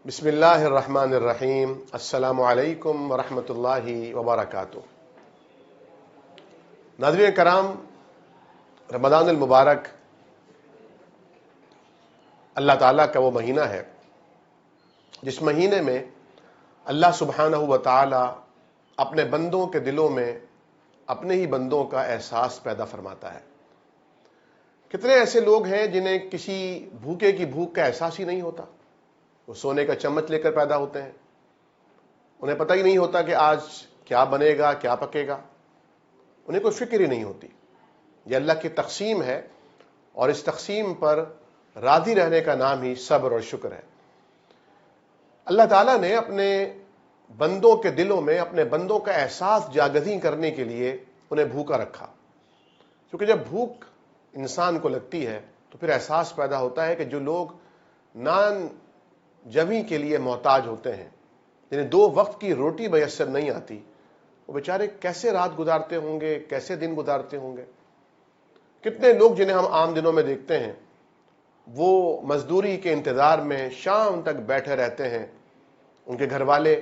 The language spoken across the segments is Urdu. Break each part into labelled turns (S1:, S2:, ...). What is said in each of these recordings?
S1: بسم اللہ الرحمن الرحیم۔ السلام علیکم ورحمۃ اللہ وبرکاتہ۔ ناظرین کرام، رمضان المبارک اللہ تعالیٰ کا وہ مہینہ ہے جس مہینے میں اللہ سبحانہ و تعالی اپنے بندوں کے دلوں میں اپنے ہی بندوں کا احساس پیدا فرماتا ہے۔ کتنے ایسے لوگ ہیں جنہیں کسی بھوکے کی بھوک کا احساس ہی نہیں ہوتا۔ وہ سونے کا چمچ لے کر پیدا ہوتے ہیں، انہیں پتہ ہی نہیں ہوتا کہ آج کیا بنے گا، کیا پکے گا، انہیں کوئی فکر ہی نہیں ہوتی۔ یہ اللہ کی تقسیم ہے، اور اس تقسیم پر راضی رہنے کا نام ہی صبر اور شکر ہے۔ اللہ تعالیٰ نے اپنے بندوں کے دلوں میں اپنے بندوں کا احساس جاگزیں کرنے کے لیے انہیں بھوکا رکھا، کیونکہ جب بھوک انسان کو لگتی ہے تو پھر احساس پیدا ہوتا ہے کہ جو لوگ نان جمی کے لیے محتاج ہوتے ہیں، جنہیں 2 وقت کی روٹی میسر نہیں آتی، وہ بیچارے کیسے رات گزارتے ہوں گے، کیسے دن گزارتے ہوں گے۔ کتنے لوگ جنہیں ہم عام دنوں میں دیکھتے ہیں، وہ مزدوری کے انتظار میں شام تک بیٹھے رہتے ہیں، ان کے گھر والے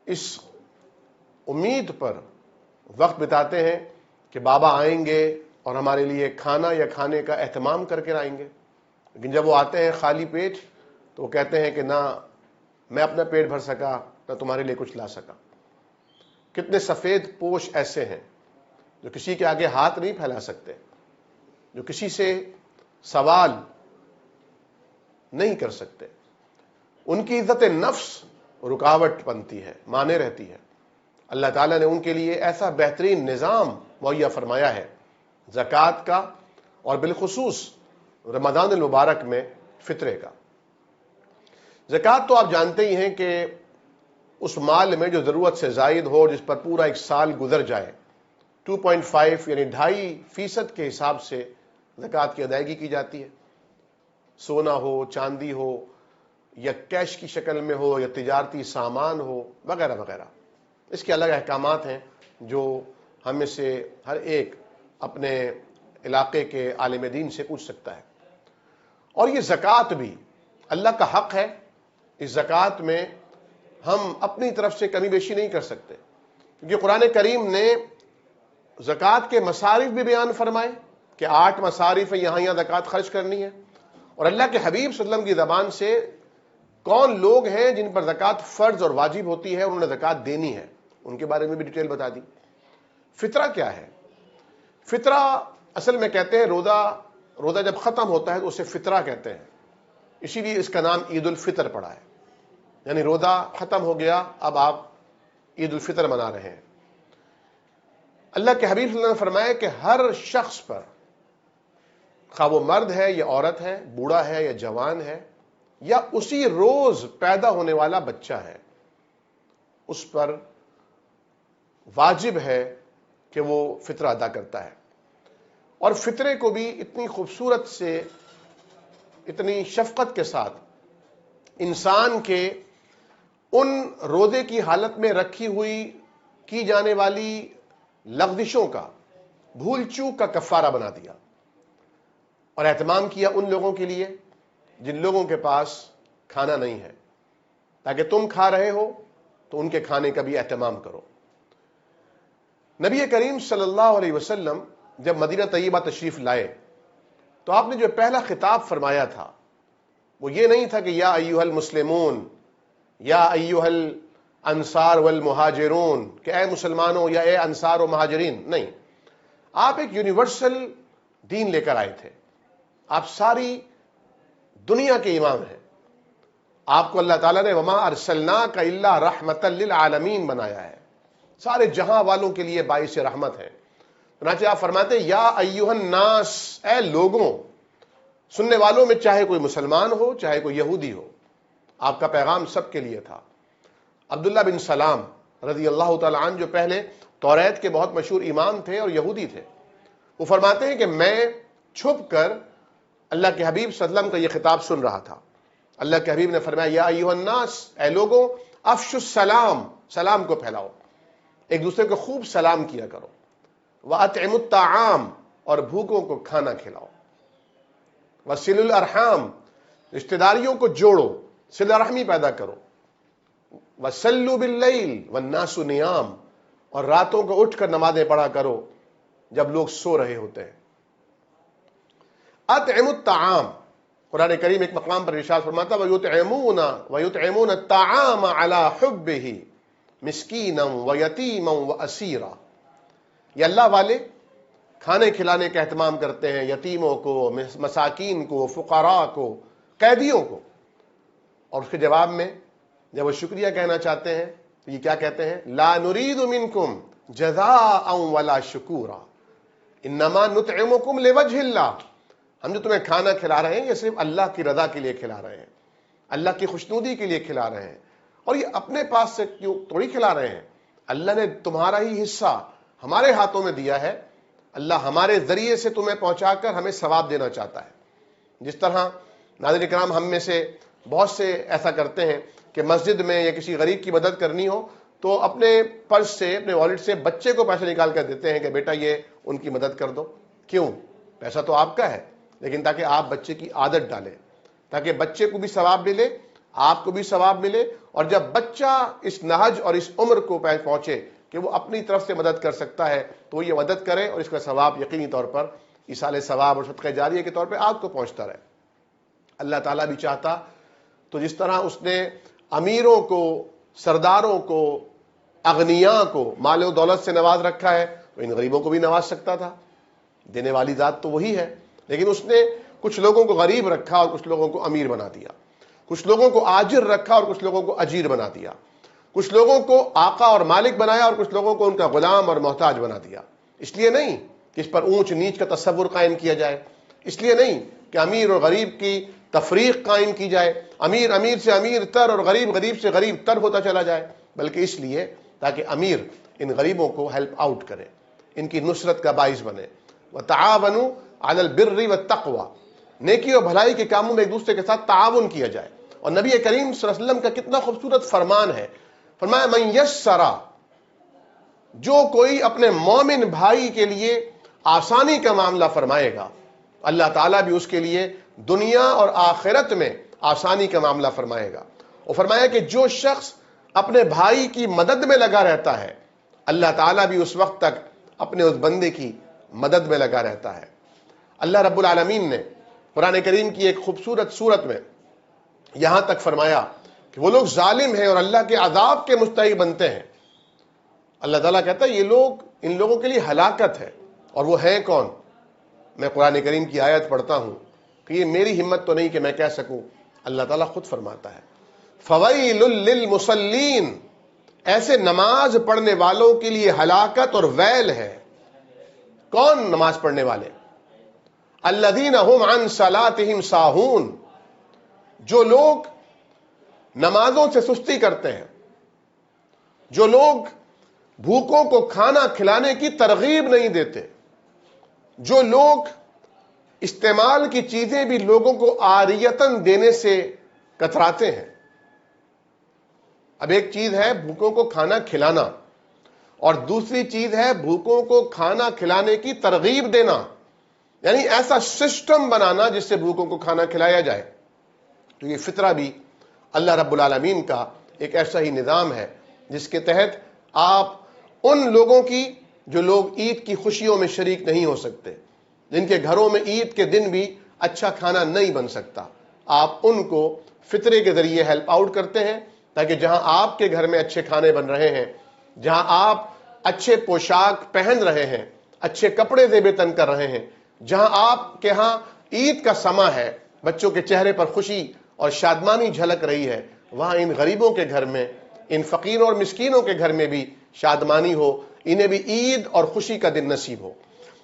S1: اس امید پر وقت بتاتے ہیں کہ بابا آئیں گے اور ہمارے لیے کھانا یا کھانے کا اہتمام کر کے آئیں گے، لیکن جب وہ آتے ہیں خالی پیٹ تو وہ کہتے ہیں کہ نہ میں اپنا پیٹ بھر سکا، نہ تمہارے لیے کچھ لا سکا۔ کتنے سفید پوش ایسے ہیں جو کسی کے آگے ہاتھ نہیں پھیلا سکتے، جو کسی سے سوال نہیں کر سکتے، ان کی عزت نفس رکاوٹ بنتی ہے، مانے رہتی ہے۔ اللہ تعالیٰ نے ان کے لیے ایسا بہترین نظام مہیا فرمایا ہے زکوٰۃ کا، اور بالخصوص رمضان المبارک میں فطرے کا۔ زکوٰۃ تو آپ جانتے ہی ہیں کہ اس مال میں جو ضرورت سے زائد ہو، جس پر پورا 1 سال گزر جائے، 2.5 یعنی 2.5% کے حساب سے زکوٰۃ کی ادائیگی کی جاتی ہے۔ سونا ہو، چاندی ہو، یا کیش کی شکل میں ہو، یا تجارتی سامان ہو، وغیرہ وغیرہ۔ اس کے الگ احکامات ہیں جو ہم میں سے ہر ایک اپنے علاقے کے عالم دین سے پوچھ سکتا ہے۔ اور یہ زکوٰۃ بھی اللہ کا حق ہے۔ اس زکوٰۃ میں ہم اپنی طرف سے کمی بیشی نہیں کر سکتے، کیونکہ قرآن کریم نے زکوٰۃ کے مصارف بھی بیان فرمائے کہ 8 مصارف ہیں، یہاں زکوٰۃ خرچ کرنی ہے۔ اور اللہ کے حبیب صلی اللہ علیہ وسلم کی زبان سے کون لوگ ہیں جن پر زکوٰۃ فرض اور واجب ہوتی ہے، انہوں نے زکوٰۃ دینی ہے، ان کے بارے میں بھی ڈیٹیل بتا دی۔ فطرہ کیا ہے؟ فطرہ اصل میں کہتے ہیں روزہ جب ختم ہوتا ہے تو اسے فطرہ کہتے ہیں، اسی لیے اس کا نام عید الفطر پڑا ہے۔ یعنی روزہ ختم ہو گیا، اب آپ عید الفطر منا رہے ہیں۔ اللہ کے حبیب صلی اللہ علیہ وسلم نے فرمایا کہ ہر شخص پر، خواہ وہ مرد ہے یا عورت ہے، بوڑھا ہے یا جوان ہے، یا اسی روز پیدا ہونے والا بچہ ہے، اس پر واجب ہے کہ وہ فطرہ ادا کرتا ہے۔ اور فطرے کو بھی اتنی خوبصورت سے، اتنی شفقت کے ساتھ انسان کے ان روزے کی حالت میں رکھی ہوئی کی جانے والی لغزشوں کا، بھول چوک کا کفارہ بنا دیا، اور اہتمام کیا ان لوگوں کے لیے جن لوگوں کے پاس کھانا نہیں ہے، تاکہ تم کھا رہے ہو تو ان کے کھانے کا بھی اہتمام کرو۔ نبی کریم صلی اللہ علیہ وسلم جب مدینہ طیبہ تشریف لائے تو آپ نے جو پہلا خطاب فرمایا تھا وہ یہ نہیں تھا کہ یا ایھا المسلمون، یا ایھا الانصار والمہاجرون، کہ اے مسلمانوں یا اے انصار و مہاجرین، نہیں۔ آپ ایک یونیورسل دین لے کر آئے تھے، آپ ساری دنیا کے امام ہیں۔ آپ کو اللہ تعالیٰ نے وما ارسلناک الا رحمۃ للعالمین بنایا ہے، سارے جہاں والوں کے لیے باعث رحمت ہے۔ چنانچہ آپ فرماتے ہیں یا ایھا الناس، اے لوگوں۔ سننے والوں میں چاہے کوئی مسلمان ہو، چاہے کوئی یہودی ہو، آپ کا پیغام سب کے لیے تھا۔ عبداللہ بن سلام رضی اللہ تعالیٰ عنہ جو پہلے توریت کے بہت مشہور امام تھے اور یہودی تھے، وہ فرماتے ہیں کہ میں چھپ کر اللہ کے حبیب صلی اللہ علیہ وسلم کا یہ خطاب سن رہا تھا۔ اللہ کے حبیب نے فرمایا یا ایھا الناس، اے لوگوں، افشوا السلام، سلام کو پھیلاؤ، ایک دوسرے کو خوب سلام کیا کرو، وَأَطْعِمُوا الطَّعَامَ، اور بھوکوں کو کھانا کھلاؤ، وَصِلُوا الْأَرْحَامَ، رشتہ داریوں کو جوڑو، صلہ رحمی پیدا کرو. وَصَلُّوا بِاللَّيْلِ وَالنَّاسُ نِيَامٌ، اور راتوں کو اٹھ کر نمازیں پڑھا کرو جب لوگ سو رہے ہوتے ہیں. اطعموا الطعام، قرآن کریم ایک مقام پر ارشاد فرماتا وَيُطْعِمُونَ الطَّعَامَ عَلَى حُبِّهِ مِسْكِينًا وَيَتِيمًا وَأَسِيرًا. یہ اللہ والے کھانے کھلانے کا اہتمام کرتے ہیں یتیموں کو، مساکین کو، فقراء کو، قیدیوں کو. اور اس کے جواب میں جب وہ شکریہ کہنا چاہتے ہیں تو یہ کیا کہتے ہیں؟ لا نريد منکم جزاء ولا شکورا انما نطعمکم لوجہ اللہ. ہم جو تمہیں کھانا کھلا رہے ہیں یہ صرف اللہ کی رضا کے لیے کھلا رہے ہیں، اللہ کی خوشنودی کے لیے کھلا رہے ہیں. اور یہ اپنے پاس سے کیوں تھوڑی کھلا رہے ہیں، اللہ نے تمہارا ہی حصہ ہمارے ہاتھوں میں دیا ہے، اللہ ہمارے ذریعے سے تمہیں پہنچا کر ہمیں ثواب دینا چاہتا ہے. جس طرح ناظرین کرام ہم میں سے بہت سے ایسا کرتے ہیں کہ مسجد میں یا کسی غریب کی مدد کرنی ہو تو اپنے پرس سے، اپنے والیٹ سے بچے کو پیسے نکال کر دیتے ہیں کہ بیٹا یہ ان کی مدد کر دو. کیوں؟ پیسہ تو آپ کا ہے، لیکن تاکہ آپ بچے کی عادت ڈالیں، تاکہ بچے کو بھی ثواب ملے، آپ کو بھی ثواب ملے. اور جب بچہ اس نہج اور اس عمر کو پہنچے کہ وہ اپنی طرف سے مدد کر سکتا ہے تو وہ یہ مدد کرے اور اس کا ثواب یقینی طور پر ایصال ثواب اور صدقہ جاریہ کے طور پہ آپ کو پہنچتا رہے. اللہ تعالیٰ بھی چاہتا تو جس طرح اس نے امیروں کو، سرداروں کو، اغنیاء کو مال و دولت سے نواز رکھا ہے تو ان غریبوں کو بھی نواز سکتا تھا. دینے والی ذات تو وہی ہے، لیکن اس نے کچھ لوگوں کو غریب رکھا اور کچھ لوگوں کو امیر بنا دیا، کچھ لوگوں کو آجر رکھا اور کچھ لوگوں کو اجیر بنا دیا، کچھ لوگوں کو آقا اور مالک بنایا اور کچھ لوگوں کو ان کا غلام اور محتاج بنا دیا. اس لیے نہیں کہ اس پر اونچ نیچ کا تصور قائم کیا جائے، اس لیے نہیں کہ امیر اور غریب کی تفریق قائم کی جائے، امیر سے امیر تر اور غریب سے غریب تر ہوتا چلا جائے، بلکہ اس لیے تاکہ امیر ان غریبوں کو ہیلپ آؤٹ کرے، ان کی نصرت کا باعث بنے. وَتَعَاوَنُوا عَلَى الْبِرِّ وَالتَّقْوَى، نیکی اور بھلائی کے کاموں میں ایک دوسرے کے ساتھ تعاون کیا جائے. اور نبی کریم صلی اللہ علیہ وسلم کا کتنا خوبصورت فرمان ہے، فرمایا من یسرا، جو کوئی اپنے مومن بھائی کے لیے آسانی کا معاملہ فرمائے گا اللہ تعالیٰ بھی اس کے لیے دنیا اور آخرت میں آسانی کا معاملہ فرمائے گا. اور فرمایا کہ جو شخص اپنے بھائی کی مدد میں لگا رہتا ہے اللہ تعالیٰ بھی اس وقت تک اپنے اس بندے کی مدد میں لگا رہتا ہے. اللہ رب العالمین نے قرآن کریم کی ایک خوبصورت صورت میں یہاں تک فرمایا کہ وہ لوگ ظالم ہیں اور اللہ کے عذاب کے مستحق بنتے ہیں. اللہ تعالیٰ کہتا ہے یہ لوگ، ان لوگوں کے لیے ہلاکت ہے. اور وہ ہیں کون؟ میں قرآن کریم کی آیت پڑھتا ہوں کہ یہ میری ہمت تو نہیں کہ میں کہہ سکوں، اللہ تعالیٰ خود فرماتا ہے فَوَيْلٌ لِّلْمُصَلِّينَ، ایسے نماز پڑھنے والوں کے لیے ہلاکت اور ویل ہے. کون نماز پڑھنے والے؟ الَّذِينَ هُمْ عَنْ صَلَاتِهِمْ سَاهُونَ، جو لوگ نمازوں سے سستی کرتے ہیں، جو لوگ بھوکوں کو کھانا کھلانے کی ترغیب نہیں دیتے، جو لوگ استعمال کی چیزیں بھی لوگوں کو عاریتاً دینے سے کتراتے ہیں. اب ایک چیز ہے بھوکوں کو کھانا کھلانا اور دوسری چیز ہے بھوکوں کو کھانا کھلانے کی ترغیب دینا، یعنی ایسا سسٹم بنانا جس سے بھوکوں کو کھانا کھلایا جائے. تو یہ فطرہ بھی اللہ رب العالمین کا ایک ایسا ہی نظام ہے جس کے تحت آپ ان لوگوں کی جو لوگ عید کی خوشیوں میں شریک نہیں ہو سکتے، جن کے گھروں میں عید کے دن بھی اچھا کھانا نہیں بن سکتا، آپ ان کو فطرے کے ذریعے ہیلپ آؤٹ کرتے ہیں تاکہ جہاں آپ کے گھر میں اچھے کھانے بن رہے ہیں، جہاں آپ اچھے پوشاک پہن رہے ہیں، اچھے کپڑے زیب تن کر رہے ہیں، جہاں آپ کے ہاں عید کا سماں ہے، بچوں کے چہرے پر خوشی اور شادمانی جھلک رہی ہے، وہاں ان غریبوں کے گھر میں، ان فقیروں اور مسکینوں کے گھر میں بھی شادمانی ہو، انہیں بھی عید اور خوشی کا دن نصیب ہو.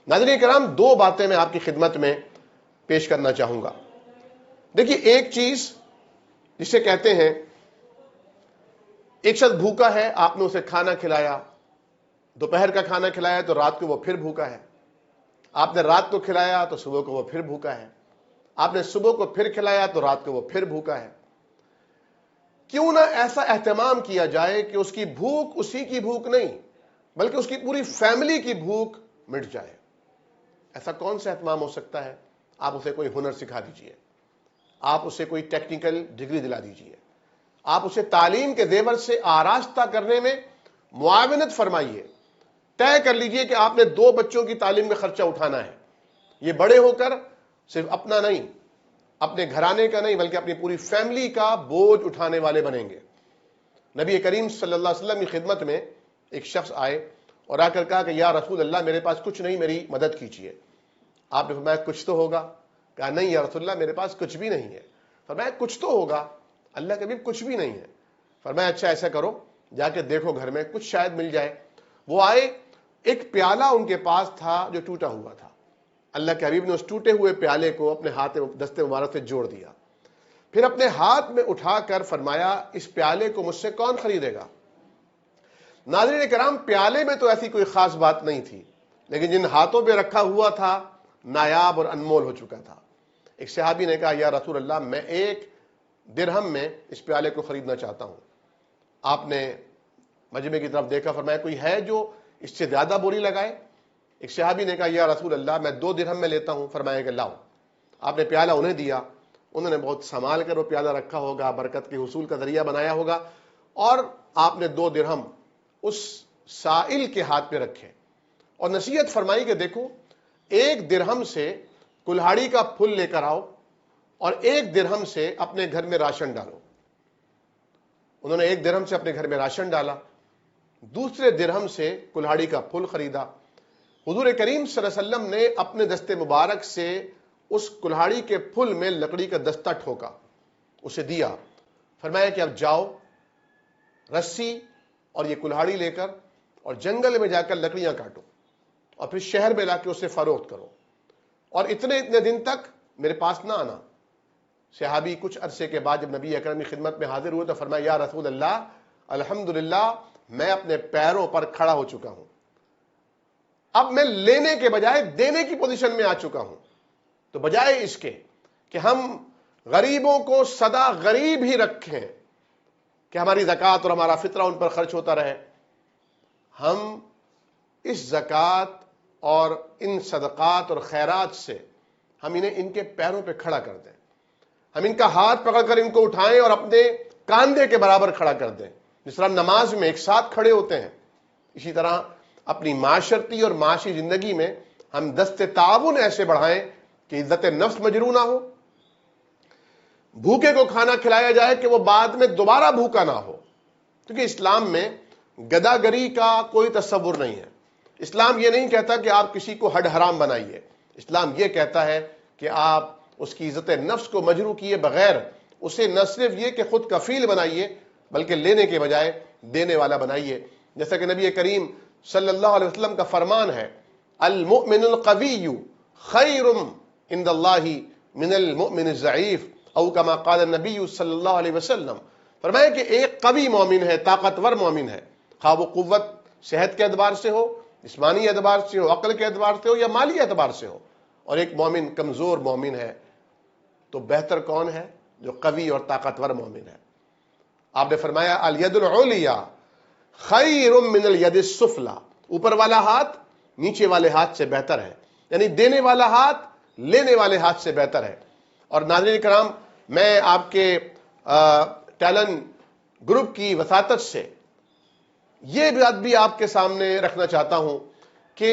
S1: ناظرین کرام، دو باتیں میں آپ کی خدمت میں پیش کرنا چاہوں گا. دیکھیے، ایک چیز جسے کہتے ہیں ایک شخص بھوکا ہے، آپ نے اسے کھانا کھلایا، دوپہر کا کھانا کھلایا تو رات کو وہ پھر بھوکا ہے، آپ نے رات کو کھلایا تو صبح کو وہ پھر بھوکا ہے، آپ نے صبح کو پھر کھلایا تو رات کو وہ پھر بھوکا ہے. کیوں نہ ایسا اہتمام کیا جائے کہ اس کی بھوک اسی کی بھوک نہیں بلکہ اس کی پوری فیملی کی بھوک مٹ جائے. ایسا کون سا اہتمام ہو سکتا ہے؟ آپ اسے کوئی ہنر سکھا دیجئے، آپ اسے کوئی ٹیکنیکل ڈگری دلا دیجئے، آپ اسے تعلیم کے زیور سے آراستہ کرنے میں معاونت فرمائیے، طے کر لیجئے کہ آپ نے 2 بچوں کی تعلیم کا خرچہ اٹھانا ہے، یہ بڑے ہو کر صرف اپنا نہیں، اپنے گھرانے کا نہیں، بلکہ اپنی پوری فیملی کا بوجھ اٹھانے والے بنیں گے۔ نبی کریم صلی اللہ علیہ وسلم کی خدمت میں ایک شخص آئے اور آ کر کہا کہ یا رسول اللہ میرے پاس کچھ نہیں، میری مدد کیجیے۔ آپ نے فرمایا کچھ تو ہوگا؟ کہا نہیں یا رسول اللہ میرے پاس کچھ بھی نہیں ہے۔ فرمایا کچھ تو ہوگا؟ اللہ کے حبیب کچھ بھی نہیں ہے۔ فرمایا اچھا ایسا کرو، جا کے دیکھو گھر میں کچھ شاید مل جائے۔ وہ آئے، ایک پیالہ ان کے پاس تھا جو ٹوٹا ہوا تھا۔ اللہ کے حبیب نے اس ٹوٹے ہوئے پیالے کو اپنے ہاتھ دستے مبارک سے جوڑ دیا، پھر اپنے ہاتھ میں اٹھا کر فرمایا اس پیالے کو مجھ سے کون خریدے گا؟ ناظرین کرام، پیالے میں تو ایسی کوئی خاص بات نہیں تھی، لیکن جن ہاتھوں پہ رکھا ہوا تھا نایاب اور انمول ہو چکا تھا۔ ایک صحابی نے کہا یا رسول اللہ میں 1 درہم میں اس پیالے کو خریدنا چاہتا ہوں۔ آپ نے مجمع کی طرف دیکھا، فرمایا کوئی ہے جو اس سے زیادہ بولی لگائے؟ ایک صحابی نے کہا یا رسول اللہ میں 2 درہم میں لیتا ہوں۔ فرمایا کہ لاؤ۔ آپ نے پیالہ انہیں دیا، انہوں نے بہت سنبھال کر وہ پیالہ رکھا ہوگا، برکت کے حصول کا ذریعہ بنایا ہوگا، اور آپ نے 2 درہم اس سائل کے ہاتھ پہ رکھے اور نصیحت فرمائی کہ دیکھو 1 درہم سے کلہاڑی کا پھل لے کر آؤ اور 1 درہم سے اپنے گھر میں راشن ڈالو۔ انہوں نے 1 درہم سے اپنے گھر میں راشن ڈالا، دوسرے درہم سے کلہاڑی کا پھل خریدا۔ حضور کریم صلی اللہ علیہ وسلم نے اپنے دستے مبارک سے اس کلہاڑی کے پھل میں لکڑی کا دستہ ٹھوکا، اسے دیا، فرمایا کہ اب جاؤ رسی اور یہ کلہاڑی لے کر اور جنگل میں جا کر لکڑیاں کاٹو اور پھر شہر میں لا کے اسے فروخت کرو، اور اتنے دن تک میرے پاس نہ آنا۔ صحابی کچھ عرصے کے بعد جب نبی اکرم کی خدمت میں حاضر ہوئے تو فرمایا یا رسول اللہ الحمدللہ میں اپنے پیروں پر کھڑا ہو چکا ہوں، اب میں لینے کے بجائے دینے کی پوزیشن میں آ چکا ہوں۔ تو بجائے اس کے کہ ہم غریبوں کو سدا غریب ہی رکھیں کہ ہماری زکوٰۃ اور ہمارا فطرہ ان پر خرچ ہوتا رہے، ہم اس زکوٰۃ اور ان صدقات اور خیرات سے ہم انہیں ان کے پیروں پہ کھڑا کر دیں، ہم ان کا ہاتھ پکڑ کر ان کو اٹھائیں اور اپنے کاندھے کے برابر کھڑا کر دیں۔ جس طرح نماز میں ایک ساتھ کھڑے ہوتے ہیں، اسی طرح اپنی معاشرتی اور معاشی زندگی میں ہم دست تعاون ایسے بڑھائیں کہ عزت نفس مجروح نہ ہو، بھوکے کو کھانا کھلایا جائے کہ وہ بعد میں دوبارہ بھوکا نہ ہو، کیونکہ اسلام میں گداگری کا کوئی تصور نہیں ہے۔ اسلام یہ نہیں کہتا کہ آپ کسی کو ہڈ حرام بنائیے، اسلام یہ کہتا ہے کہ آپ اس کی عزت نفس کو مجروح کیے بغیر اسے نہ صرف یہ کہ خود کفیل بنائیے بلکہ لینے کے بجائے دینے والا بنائیے، جیسا کہ نبی کریم صلی اللہ علیہ وسلم کا فرمان ہے المؤمن القوی خیر عند اللہ من المؤمن الضعیف او کما قال النبی صلی اللہ علیہ وسلم۔ فرمایا کہ ایک قوی مومن ہے، طاقتور مومن ہے، خواہ وہ قوت صحت کے اعتبار سے ہو، جسمانی اعتبار سے ہو، عقل کے اعتبار سے ہو یا مالی اعتبار سے ہو، اور ایک مومن کمزور مومن ہے۔ تو بہتر کون ہے؟ جو قوی اور طاقتور مومن ہے۔ آپ نے فرمایا الید العلیٰ خیر من الید السفلی، اوپر والا ہاتھ نیچے والے ہاتھ سے بہتر ہے، یعنی دینے والا ہاتھ لینے والے ہاتھ سے بہتر ہے۔ اور ناظرین کرام، میں آپ کے ٹیلنٹ گروپ کی وساطت سے یہ بات بھی آپ کے سامنے رکھنا چاہتا ہوں کہ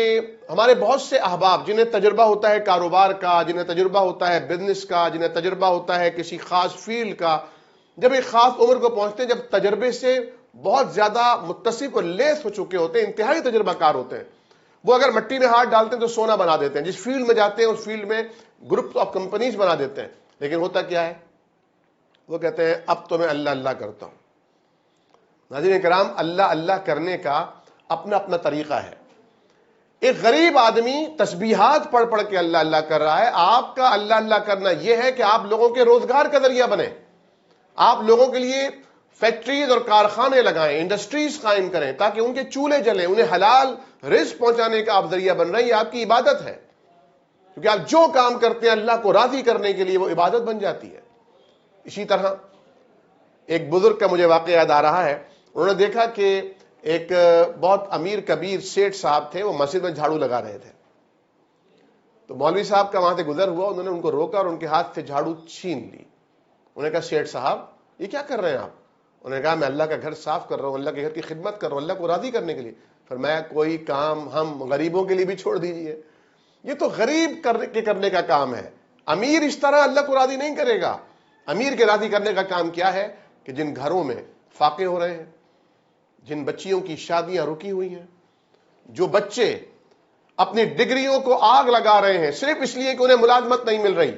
S1: ہمارے بہت سے احباب جنہیں تجربہ ہوتا ہے کاروبار کا، جنہیں تجربہ ہوتا ہے بزنس کا، جنہیں تجربہ ہوتا ہے کسی خاص فیلڈ کا، جب ایک خاص عمر کو پہنچتے ہیں، جب تجربے سے بہت زیادہ متصف اور لیس ہو چکے ہوتے ہیں، انتہائی تجربہ کار ہوتے ہیں، وہ اگر مٹی میں ہاتھ ڈالتے ہیں تو سونا بنا دیتے ہیں، جس فیلڈ میں جاتے ہیں اس فیلڈ میں گروپ آف کمپنیز بنا دیتے ہیں، لیکن ہوتا کیا ہے؟ وہ کہتے ہیں اب تو میں اللہ اللہ کرتا ہوں۔ ناظرین کرام، اللہ اللہ کرنے کا اپنا اپنا طریقہ ہے۔ ایک غریب آدمی تسبیحات پڑھ پڑھ کے اللہ اللہ کر رہا ہے، آپ کا اللہ اللہ کرنا یہ ہے کہ آپ لوگوں کے روزگار کا ذریعہ بنیں، آپ لوگوں کے لیے فیکٹریز اور کارخانے لگائیں، انڈسٹریز قائم کریں تاکہ ان کے چولہے جلیں، انہیں حلال رزق پہنچانے کا آپ ذریعہ بن رہے ہیں۔ یہ آپ کی عبادت ہے، کیونکہ آپ جو کام کرتے ہیں اللہ کو راضی کرنے کے لیے وہ عبادت بن جاتی ہے۔ اسی طرح ایک بزرگ کا مجھے واقعہ یاد آ رہا ہے، انہوں نے دیکھا کہ ایک بہت امیر کبیر سیٹھ صاحب تھے، وہ مسجد میں جھاڑو لگا رہے تھے، تو مولوی صاحب کا وہاں سے گزر ہوا، انہوں نے ان کو روکا اور ان کے ہاتھ سے جھاڑو چھین لی انہوں نے کہا سیٹھ صاحب یہ کیا کر رہے ہیں آپ؟ انہوں نے کہا میں اللہ کا گھر صاف کر رہا ہوں، اللہ کے گھر کی خدمت کر رہا ہوں، اللہ کو راضی کرنے کے لیے۔ فرمایا کوئی کام ہم غریبوں کے لیے بھی چھوڑ دیجئے، یہ تو غریب کرنے کا کام ہے، امیر اس طرح اللہ کو راضی نہیں کرے گا۔ امیر کے راضی کرنے کا کام کیا ہے کہ جن گھروں میں فاقے ہو رہے ہیں، جن بچیوں کی شادیاں رکی ہوئی ہیں، جو بچے اپنی ڈگریوں کو آگ لگا رہے ہیں صرف اس لیے کہ انہیں ملازمت نہیں مل رہی،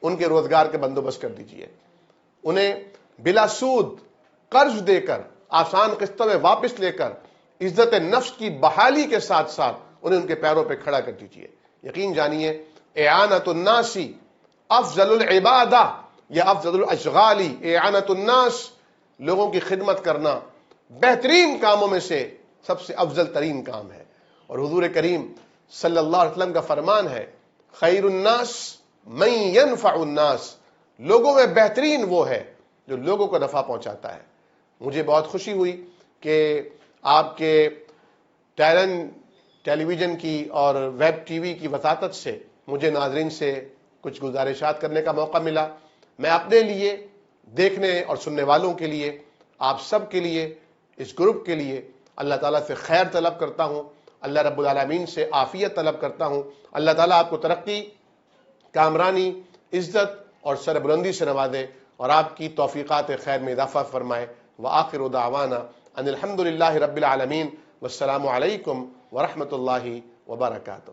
S1: ان کے روزگار کے بندوبست کر دیجئے، انہیں بلا سود قرض دے کر آسان قسطوں میں واپس لے کر عزت نفس کی بحالی کے ساتھ ساتھ انہیں ان کے پیروں پہ کھڑا کر دیجئے۔ یقین جانیے اعانت الناس افضل العبادہ یا افضل الاشغال، اعانت الناس لوگوں کی خدمت کرنا بہترین کاموں میں سے سب سے افضل ترین کام ہے۔ اور حضور کریم صلی اللہ علیہ وسلم کا فرمان ہے خیر الناس من ينفع الناس، لوگوں میں بہترین وہ ہے جو لوگوں کو نفع پہنچاتا ہے۔ مجھے بہت خوشی ہوئی کہ آپ کے ٹیلی ویژن کی اور ویب ٹی وی کی وساطت سے مجھے ناظرین سے کچھ گزارشات کرنے کا موقع ملا۔ میں اپنے لیے، دیکھنے اور سننے والوں کے لیے، آپ سب کے لیے، اس گروپ کے لیے اللہ تعالیٰ سے خیر طلب کرتا ہوں، اللہ رب العالمین سے عافیت طلب کرتا ہوں۔ اللہ تعالیٰ آپ کو ترقی، کامرانی، عزت اور سربلندی سے نوازے اور آپ کی توفیقات خیر میں اضافہ فرمائے۔ وآخر دعوانا ان الحمد للہ رب العالمین، والسلام علیکم ورحمۃ اللہ وبرکاتہ۔